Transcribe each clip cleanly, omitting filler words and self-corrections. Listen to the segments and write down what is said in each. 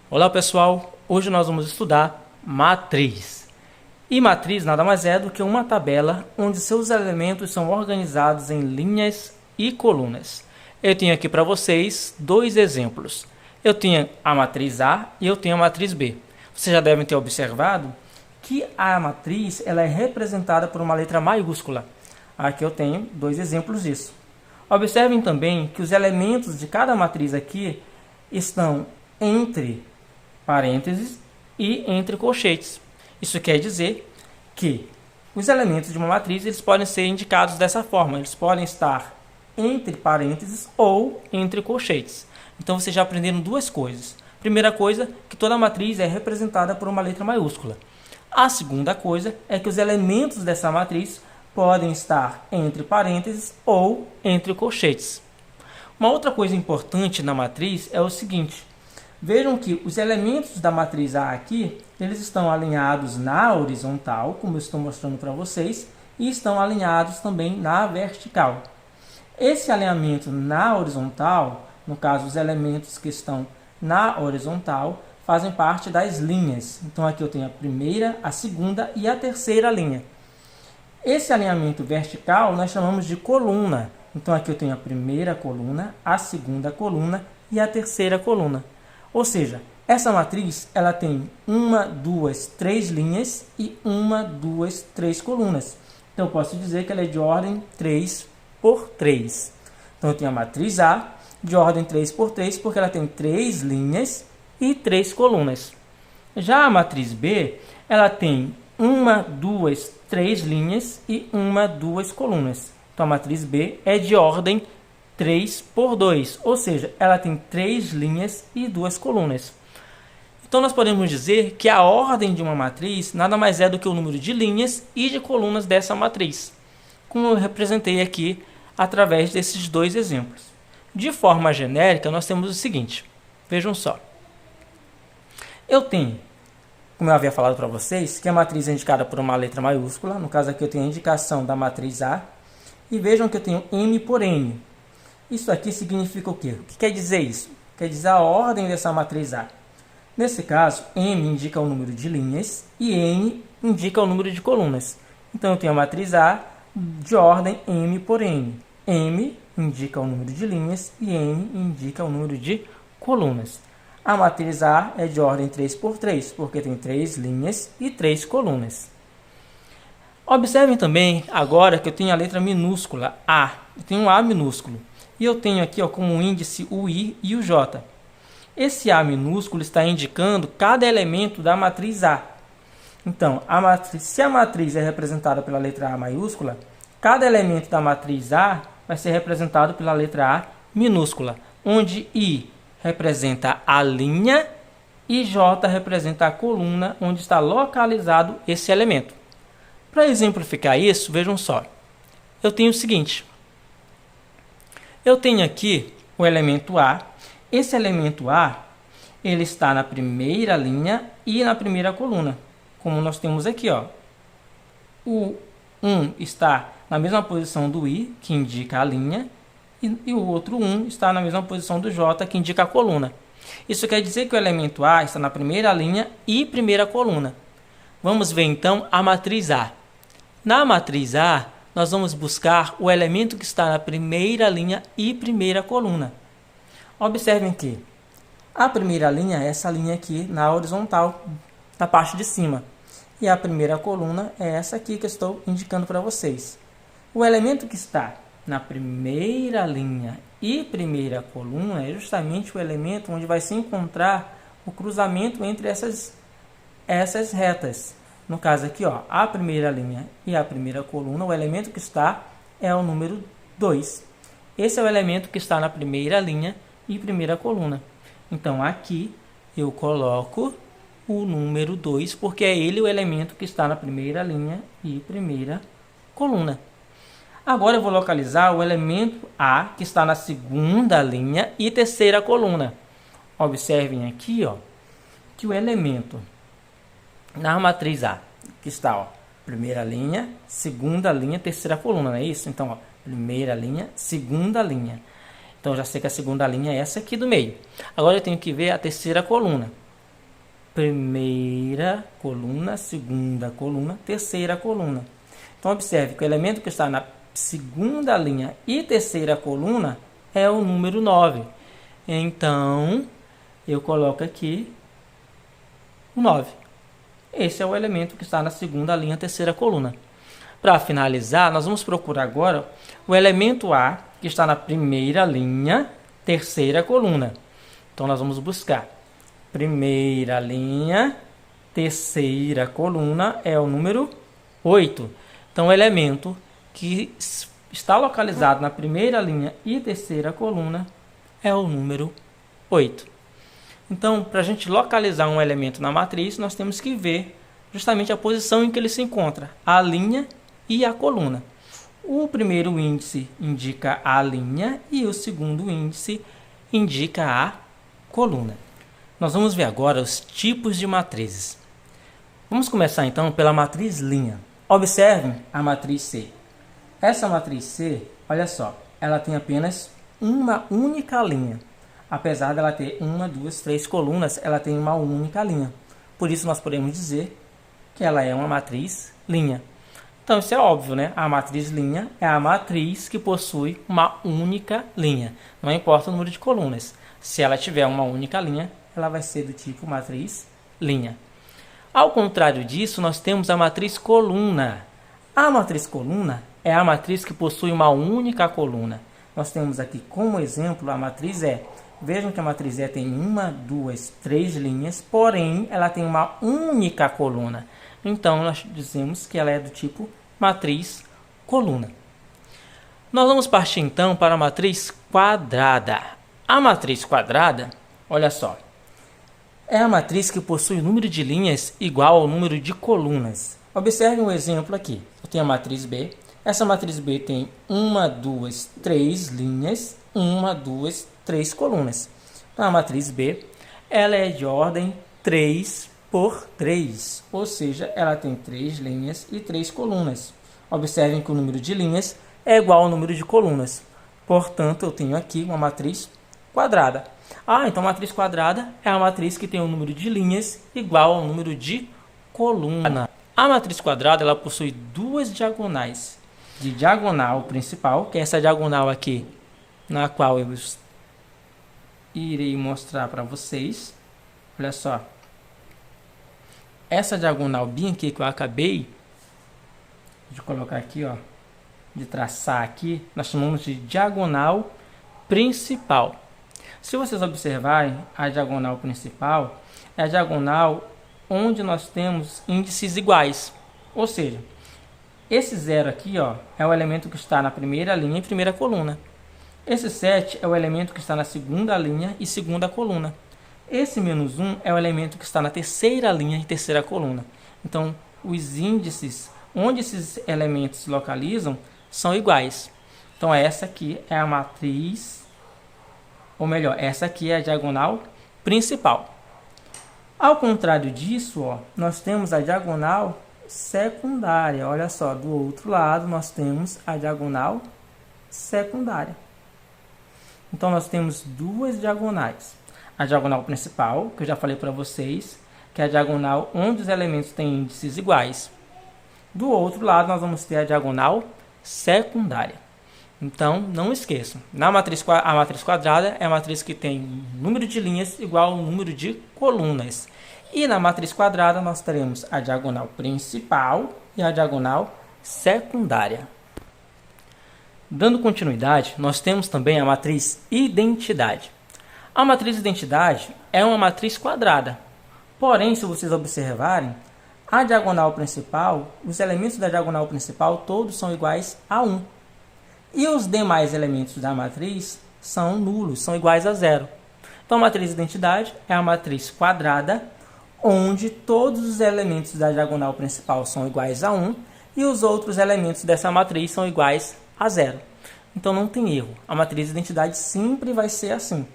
Olá pessoal, hoje nós vamos estudar matriz. E matriz nada mais é do que uma tabela onde seus elementos são organizados em linhas e colunas. Eu tenho aqui para vocês dois exemplos. Eu tenho a matriz A e eu tenho a matriz B. Vocês já devem ter observado que a matriz ela é representada por uma letra maiúscula. Aqui eu tenho dois exemplos disso. Observem também que os elementos de cada matriz aqui estão entre parênteses e entre colchetes. Isso quer dizer que os elementos de uma matriz eles podem ser indicados dessa forma. Eles podem estar entre parênteses ou entre colchetes. Então vocês já aprenderam duas coisas. Primeira coisa, que toda matriz é representada por uma letra maiúscula. A segunda coisa é que os elementos dessa matriz podem estar entre parênteses ou entre colchetes. Uma outra coisa importante na matriz é o seguinte. Vejam que os elementos da matriz A aqui, eles estão alinhados na horizontal, como eu estou mostrando para vocês, e estão alinhados também na vertical. Esse alinhamento na horizontal, no caso os elementos que estão na horizontal, fazem parte das linhas. Então aqui eu tenho a primeira, a segunda e a terceira linha. Esse alinhamento vertical nós chamamos de coluna. Então aqui eu tenho a primeira coluna, a segunda coluna e a terceira coluna. Ou seja, essa matriz ela tem 1, 2, 3 linhas e 1, 2, 3 colunas. Então eu posso dizer que ela é de ordem 3 por 3. Então eu tenho a matriz A de ordem 3 por 3 porque ela tem 3 linhas e 3 colunas. Já a matriz B, ela tem 1, 2, 3 linhas e 1, 2 colunas. Então a matriz B é de ordem 3 por 2, ou seja, ela tem 3 linhas e 2 colunas. Então nós podemos dizer que a ordem de uma matriz nada mais é do que o número de linhas e de colunas dessa matriz, como eu representei aqui através desses dois exemplos. De forma genérica, nós temos o seguinte, vejam só. Eu tenho, como eu havia falado para vocês, que a matriz é indicada por uma letra maiúscula, no caso aqui eu tenho a indicação da matriz A, e vejam que eu tenho M por N. Isso aqui significa o quê? O que quer dizer isso? Quer dizer a ordem dessa matriz A. Nesse caso, M indica o número de linhas e N indica o número de colunas. Então, eu tenho a matriz A de ordem M por N. M indica o número de linhas e N indica o número de colunas. A matriz A é de ordem 3 por 3, porque tem 3 linhas e 3 colunas. Observem também agora que eu tenho a letra minúscula A. Eu tenho um A minúsculo. E eu tenho aqui como índice o I e o J. Esse A minúsculo está indicando cada elemento da matriz A. Então, se a matriz é representada pela letra A maiúscula, cada elemento da matriz A vai ser representado pela letra A minúscula, onde I representa a linha e J representa a coluna onde está localizado esse elemento. Para exemplificar isso, vejam só. Eu tenho o seguinte. Eu tenho aqui o elemento A. Esse elemento A, ele está na primeira linha e na primeira coluna. Como nós temos aqui, ó. O 1 está na mesma posição do I, que indica a linha, e o outro 1 está na mesma posição do J, que indica a coluna. Isso quer dizer que o elemento A está na primeira linha e primeira coluna. Vamos ver então a matriz A. Na matriz A, nós vamos buscar o elemento que está na primeira linha e primeira coluna. Observem que a primeira linha é essa linha aqui na horizontal, na parte de cima. E a primeira coluna é essa aqui que eu estou indicando para vocês. O elemento que está na primeira linha e primeira coluna é justamente o elemento onde vai se encontrar o cruzamento entre essas retas. No caso aqui, ó, a primeira linha e a primeira coluna, o elemento que está é o número 2. Esse é o elemento que está na primeira linha e primeira coluna. Então, aqui eu coloco o número 2, porque é ele o elemento que está na primeira linha e primeira coluna. Agora eu vou localizar o elemento A, que está na segunda linha e terceira coluna. Observem aqui, ó, que o elemento na matriz A, que está, ó, primeira linha, segunda linha, terceira coluna, não é isso? Então, ó, primeira linha, segunda linha. Então, já sei que a segunda linha é essa aqui do meio. Agora, eu tenho que ver a terceira coluna. primeira coluna, segunda coluna, terceira coluna. Então, observe que o elemento que está na segunda linha e terceira coluna é o número 9. Então, eu coloco aqui o 9. Esse é o elemento que está na segunda linha, terceira coluna. Para finalizar, nós vamos procurar agora o elemento A, que está na primeira linha, terceira coluna. Então, nós vamos buscar primeira linha, terceira coluna, é o número 8. Então, o elemento que está localizado na primeira linha e terceira coluna é o número 8. Então, para a gente localizar um elemento na matriz, nós temos que ver justamente a posição em que ele se encontra, a linha e a coluna. O primeiro índice indica a linha e o segundo índice indica a coluna. Nós vamos ver agora os tipos de matrizes. Vamos começar então pela matriz linha. Observem a matriz C. Essa matriz C, olha só, ela tem apenas uma única linha. Apesar dela ter 1, 2, 3 colunas, ela tem uma única linha. Por isso nós podemos dizer que ela é uma matriz linha. Então isso é óbvio, né? A matriz linha é a matriz que possui uma única linha. Não importa o número de colunas. Se ela tiver uma única linha, ela vai ser do tipo matriz linha. Ao contrário disso, nós temos a matriz coluna. A matriz coluna é a matriz que possui uma única coluna. Nós temos aqui como exemplo a matriz E. Vejam que a matriz E tem 1, 2, 3 linhas, porém ela tem uma única coluna. Então, nós dizemos que ela é do tipo matriz coluna. Nós vamos partir então para a matriz quadrada. A matriz quadrada, olha só, é a matriz que possui o número de linhas igual ao número de colunas. Observe um exemplo aqui. Eu tenho a matriz B. Essa matriz B tem 1, 2, 3 linhas, 1, 2, 3 colunas. Então, a matriz B ela é de ordem 3 por 3, ou seja, ela tem 3 linhas e 3 colunas. Observem que o número de linhas é igual ao número de colunas. Portanto, eu tenho aqui uma matriz quadrada. Então a matriz quadrada é a matriz que tem o número de linhas igual ao número de coluna. A matriz quadrada ela possui duas diagonais. De diagonal principal, que é essa diagonal aqui, na qual eu irei mostrar para vocês. Olha só. Essa diagonal bem aqui que eu acabei de colocar aqui, ó, de traçar aqui, nós chamamos de diagonal principal. Se vocês observarem, a diagonal principal é a diagonal onde nós temos índices iguais. Ou seja, esse 0 aqui, ó, é o elemento que está na primeira linha e primeira coluna. Esse 7 é o elemento que está na segunda linha e segunda coluna. Esse menos 1 é o elemento que está na terceira linha e terceira coluna. Então, os índices onde esses elementos se localizam são iguais. Então, essa aqui é a matriz, ou melhor, essa aqui é a diagonal principal. Ao contrário disso, ó, nós temos a diagonal secundária. Olha só, do outro lado nós temos a diagonal secundária. Então, nós temos duas diagonais. A diagonal principal, que eu já falei para vocês, que é a diagonal onde os elementos têm índices iguais. Do outro lado, nós vamos ter a diagonal secundária. Então, não esqueçam, a matriz quadrada é a matriz que tem número de linhas igual ao número de colunas. E na matriz quadrada, nós teremos a diagonal principal e a diagonal secundária. Dando continuidade, nós temos também a matriz identidade. A matriz identidade é uma matriz quadrada. Porém, se vocês observarem, a diagonal principal, os elementos da diagonal principal todos são iguais a 1. E os demais elementos da matriz são nulos, são iguais a 0. Então, a matriz identidade é a matriz quadrada, onde todos os elementos da diagonal principal são iguais a 1 e os outros elementos dessa matriz são iguais a 0. Então, não tem erro. A matriz identidade sempre vai ser assim.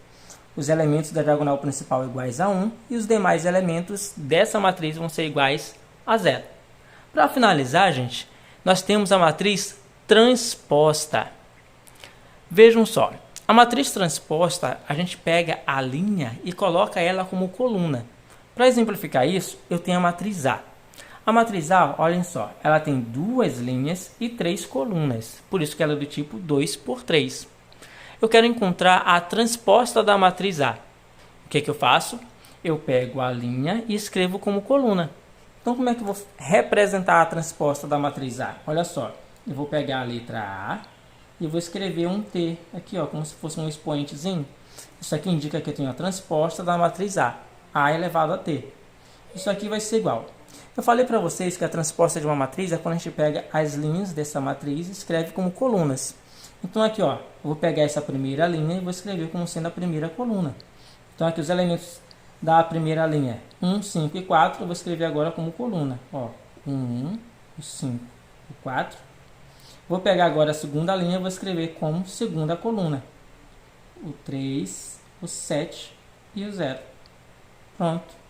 Os elementos da diagonal principal iguais a 1 e os demais elementos dessa matriz vão ser iguais a 0. Para finalizar, gente, nós temos a matriz transposta. Vejam só, a matriz transposta, a gente pega a linha e coloca ela como coluna. Para exemplificar isso, eu tenho a matriz A. A matriz A, olhem só, ela tem 2 linhas e 3 colunas, por isso que ela é do tipo 2 por 3. Eu quero encontrar a transposta da matriz A. O que eu faço? Eu pego a linha e escrevo como coluna. Então, como é que eu vou representar a transposta da matriz A? Olha só, eu vou pegar a letra A e vou escrever um T aqui, ó, como se fosse um expoentezinho. Isso aqui indica que eu tenho a transposta da matriz A elevado a T. Isso aqui vai ser igual. Eu falei para vocês que a transposta de uma matriz é quando a gente pega as linhas dessa matriz e escreve como colunas. Então aqui, ó, eu vou pegar essa primeira linha e vou escrever como sendo a primeira coluna. Então aqui os elementos da primeira linha, 1, 5 e 4, eu vou escrever agora como coluna. Ó, 1, 5 e 4. Vou pegar agora a segunda linha e vou escrever como segunda coluna. O 3, o 7 e o 0. Pronto.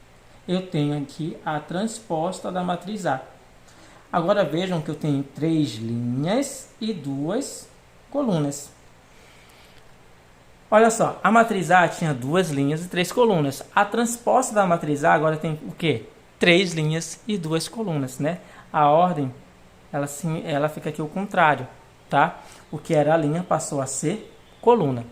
Eu tenho aqui a transposta da matriz A. Agora vejam que eu tenho 3 linhas e 2 colunas. Olha só, a matriz A tinha 2 linhas e 3 colunas. A transposta da matriz A agora tem o quê? 3 linhas e 2 colunas, né? A ordem, ela fica aqui ao contrário, tá? O que era a linha passou a ser coluna.